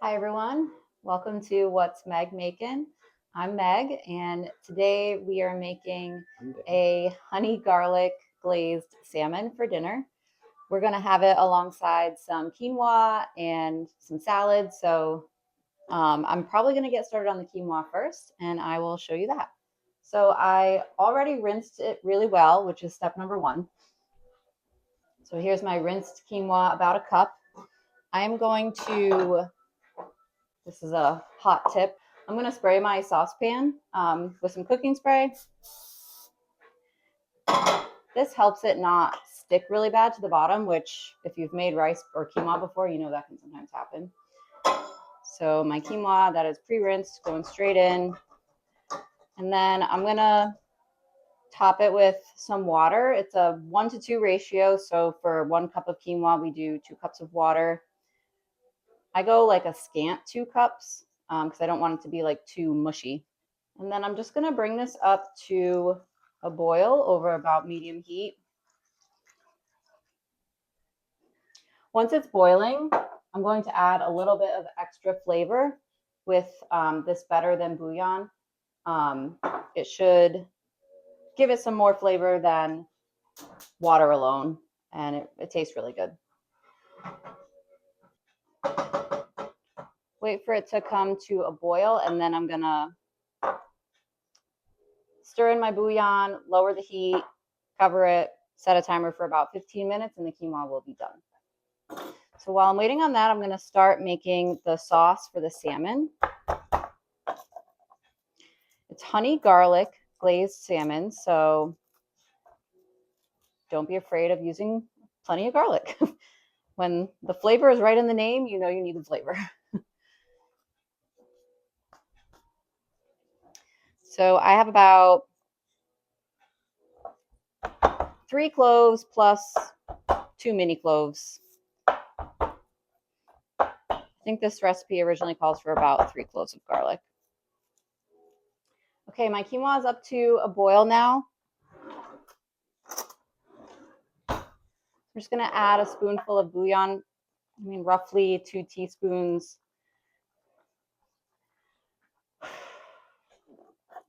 Hi everyone, welcome to What's Meg Making. I'm Meg, and today we are making a honey garlic glazed salmon for dinner. We're going to have it alongside some quinoa and some salad. So I'm probably going to get started on the quinoa first, and I will show you that. So I already rinsed it really well, which is step number one. So here's my rinsed quinoa, about a cup. I am going to This is a hot tip. I'm going to spray my saucepan with some cooking spray. This helps it not stick really bad to the bottom, which if you've made rice or quinoa before, you know that can sometimes happen. So my quinoa that is pre-rinsed, going straight in. And then I'm going to top it with some water. It's a 1-to-2 ratio. So for 1 cup of quinoa, we do 2 cups of water. I go like a scant 2 cups because I don't want it to be like too mushy. And then I'm just going to bring this up to a boil over about medium heat. Once it's boiling, I'm going to add a little bit of extra flavor with this Better Than bouillon. It should give it some more flavor than water alone, and it tastes really good. Wait for it to come to a boil, and then I'm going to stir in my bouillon, lower the heat, cover it, set a timer for about 15 minutes, and the quinoa will be done. So while I'm waiting on that, I'm going to start making the sauce for the salmon. It's honey garlic glazed salmon, so don't be afraid of using plenty of garlic. When the flavor is right in the name, you know you need the flavor. So I have about 3 cloves plus 2 mini cloves. I think this recipe originally calls for about 3 cloves of garlic. Okay, my quinoa is up to a boil now. I'm just going to add a spoonful of bouillon. Roughly 2 teaspoons.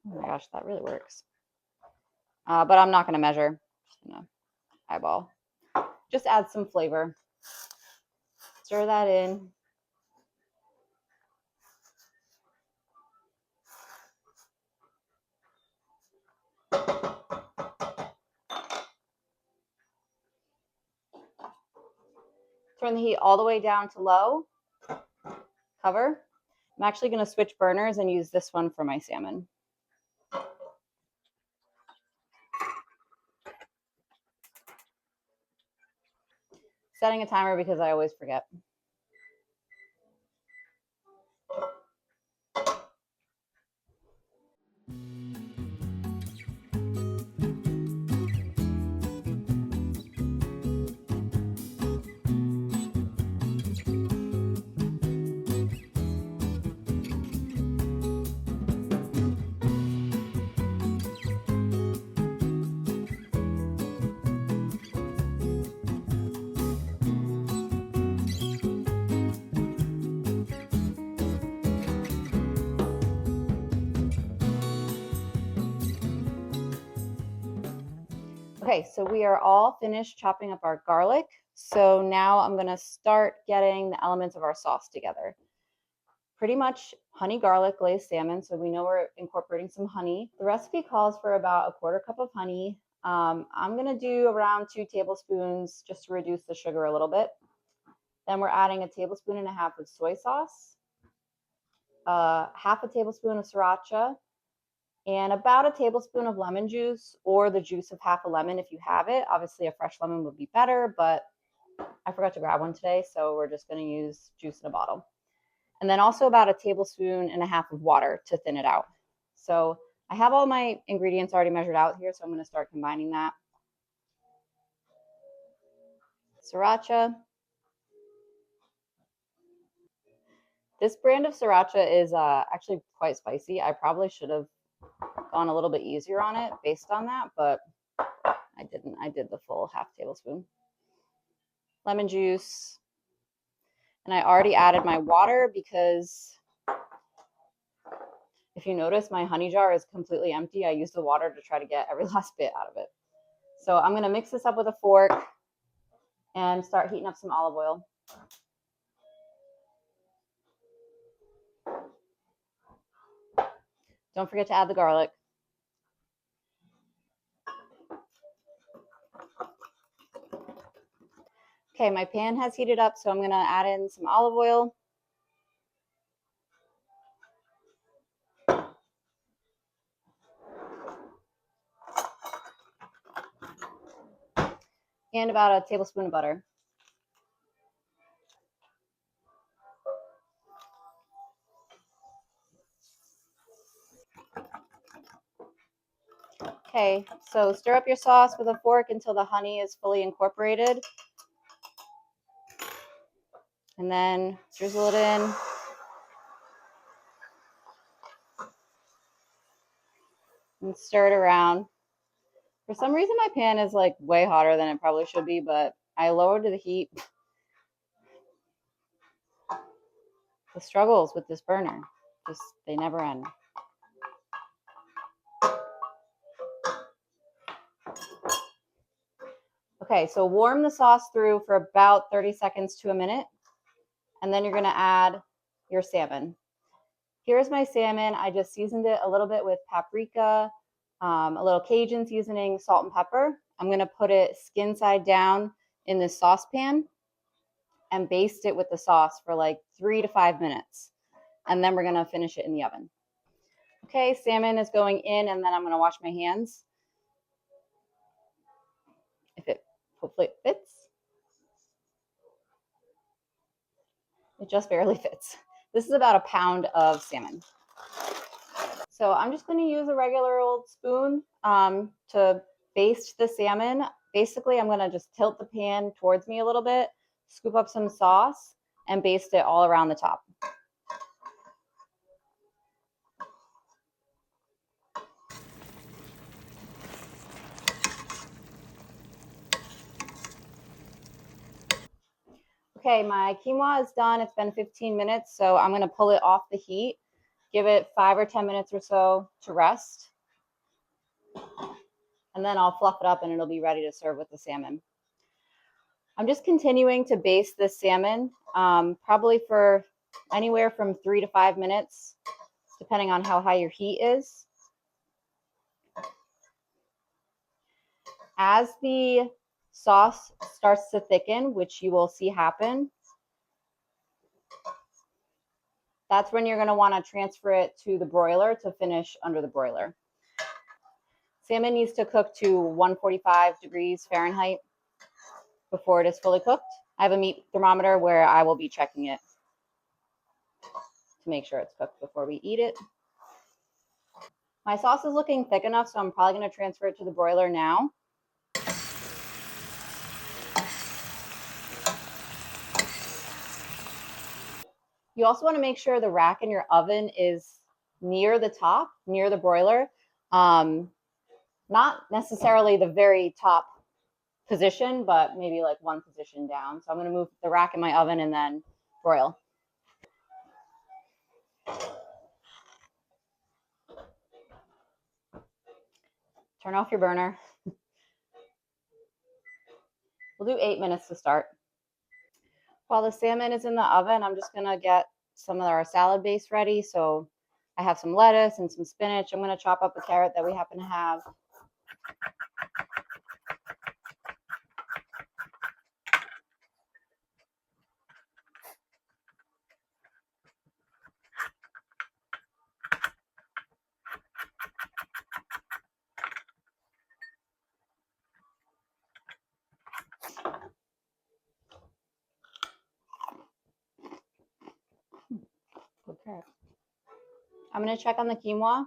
Oh my gosh, that really works. But I'm not going to measure. Just going to eyeball. Just add some flavor. Stir that in. Turn the heat all the way down to low. Cover. I'm actually going to switch burners and use this one for my salmon. Setting a timer because I always forget. Okay, so we are all finished chopping up our garlic. So now I'm going to start getting the elements of our sauce together. Pretty much honey garlic glazed salmon, so we know we're incorporating some honey. The recipe calls for about a 1/4 cup of honey. I'm going to do around 2 tablespoons just to reduce the sugar a little bit. Then we're adding 1.5 tablespoons of soy sauce, 1/2 tablespoon of sriracha, and about 1 tablespoon of lemon juice, or the juice of 1/2 lemon if you have it. Obviously, a fresh lemon would be better, but I forgot to grab one today, so we're just going to use juice in a bottle. And then also about 1.5 tablespoons of water to thin it out. So I have all my ingredients already measured out here, so I'm going to start combining that. Sriracha. This brand of sriracha is actually quite spicy. I probably should have gone a little bit easier on it based on that, but I didn't. I did the full 1/2 tablespoon. Lemon juice. And I already added my water because if you notice, my honey jar is completely empty. I used the water to try to get every last bit out of it. So I'm going to mix this up with a fork and start heating up some olive oil. Don't forget to add the garlic. Okay, my pan has heated up, so I'm going to add in some olive oil. And about a tablespoon of butter. Okay, so stir up your sauce with a fork until the honey is fully incorporated. And then drizzle it in. And stir it around. For some reason, my pan is like way hotter than it probably should be, but I lowered the heat. The struggles with this burner, they never end. Okay, so warm the sauce through for about 30 seconds to a minute, and then you're gonna add your salmon. Here's my salmon. I just seasoned it a little bit with paprika, a little Cajun seasoning, salt and pepper. I'm gonna put it skin side down in this saucepan and baste it with the sauce for like 3 to 5 minutes. And then we're gonna finish it in the oven. Okay, salmon is going in, and then I'm gonna wash my hands. Hopefully it fits. It just barely fits. This is about a pound of salmon. So I'm just going to use a regular old spoon to baste the salmon. Basically, I'm going to just tilt the pan towards me a little bit, scoop up some sauce, and baste it all around the top. Okay, my quinoa is done. It's been 15 minutes, so I'm going to pull it off the heat, give it 5 or 10 minutes or so to rest, and then I'll fluff it up and it'll be ready to serve with the salmon. I'm just continuing to baste this salmon, probably for anywhere from 3 to 5 minutes, depending on how high your heat is. As the sauce starts to thicken, which you will see happen, that's when you're going to want to transfer it to the broiler to finish under the broiler. Salmon needs to cook to 145 degrees Fahrenheit before it is fully cooked. I have a meat thermometer where I will be checking it to make sure it's cooked before we eat it. My sauce is looking thick enough, so I'm probably going to transfer it to the broiler now. You also want to make sure the rack in your oven is near the top, near the broiler. Not necessarily the very top position, but maybe like one position down. So I'm going to move the rack in my oven and then broil. Turn off your burner. We'll do 8 minutes to start. While the salmon is in the oven, I'm just going to get some of our salad base ready. So I have some lettuce and some spinach. I'm going to chop up a carrot that we happen to have. Okay. I'm going to check on the quinoa.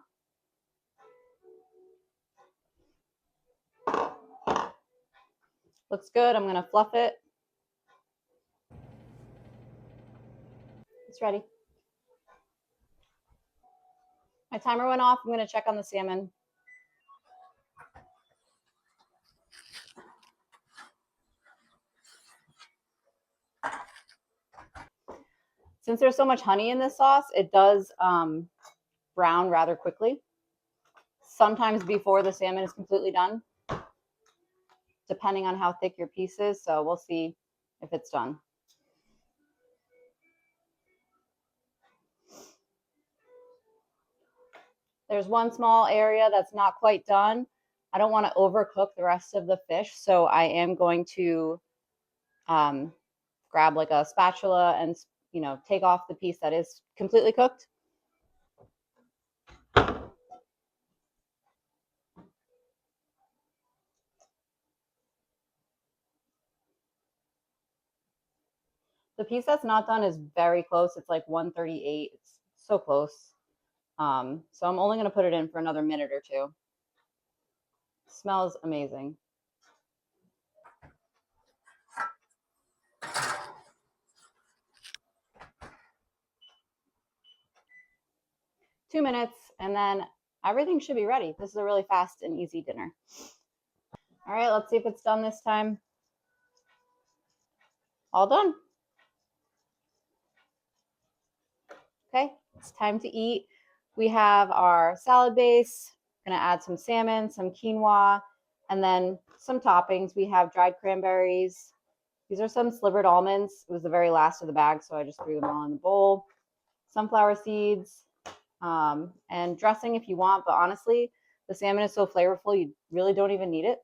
Looks good. I'm going to fluff it. It's ready. My timer went off. I'm going to check on the salmon. Since there's so much honey in this sauce, it does brown rather quickly. Sometimes before the salmon is completely done, depending on how thick your piece is. So we'll see if it's done. There's one small area that's not quite done. I don't want to overcook the rest of the fish, so I am going to grab like a spatula and, you know, take off the piece that is completely cooked. The piece that's not done is very close. It's like 138. It's so close. So I'm only going to put it in for another minute or two. It smells amazing. Two minutes, and then everything should be ready. This is a really fast and easy dinner. All right, let's see if it's done this time. All done. Okay, it's time to eat. We have our salad base. Gonna add some salmon, some quinoa, and then some toppings. We have dried cranberries. These are some slivered almonds. It was the very last of the bag, so I just threw them all in the bowl. Sunflower seeds, and dressing if you want, but honestly, the salmon is so flavorful, you really don't even need it.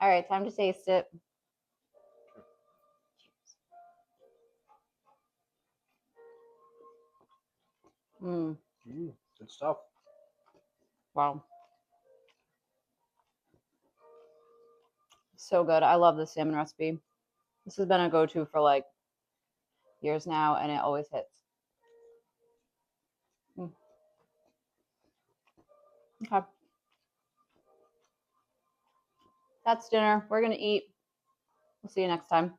All right, time to taste it. Good stuff. Wow. So good. I love this salmon recipe. This has been a go-to for like years now, and it always hits. Okay. That's dinner. We're going to eat. We'll see you next time.